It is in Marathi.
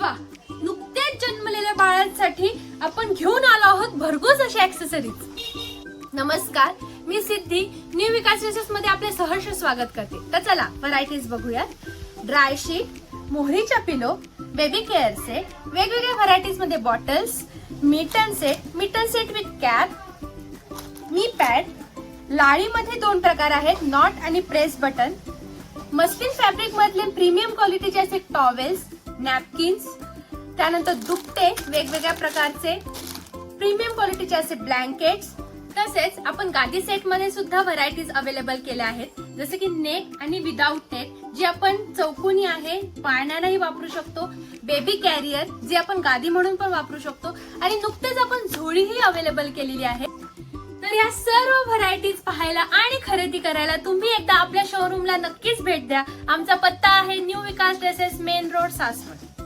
वा, नुकतेच जन्मलेल्या बाळांसाठी आपण घेऊन आलो आहोत भरघोस अशी ऍक्सेसरीज। नमस्कार, मी सिद्धी न्यू विकास ड्रेसेस मध्ये आपले सहर्ष स्वागत करते। तर चला व्हरायटीज बघूयात। ड्राय शीट, मोहरीच्या पिलो, बेबी केअर सेट, वेगवेगळ्या व्हरायटीज मध्ये bottles, mitten set with cap, मी पॅड, लाळीमध्ये 2 प्रकार आहेत, नॉट आणि प्रेस बटन, मस्लिन फॅब्रिक मधले प्रीमियम क्वालिटीचे असे टॉवेल्स, नॅपकिन्स, त्यानंतर दुपटे वेगवेगळ्या प्रकारचे, प्रीमियम क्वालिटीचे असे ब्लँकेट्स, तसेच आपण गादी सेट मध्ये सुद्धा व्हरायटीज अवेलेबल केल्या आहेत, जसे की नेट आणि विदाउट नेट, जी आपण चौकोनी आहे पाळण्यालाही वापरू शकतो, बेबी कॅरियर जे आपण गादी म्हणून पण वापरू शकतो, आणि नुकतेच आपण झोळीही अवेलेबल केलेली आहे। तर या सर्व व्हरायटीज पाहायला आणि खरेदी करायला तुम्ही एकदा आपल्या शोरूमला नक्कीच भेट द्या। आमचा पत्ता आहे न्यू विकास ड्रेसेस, मेन रोड, सासवड।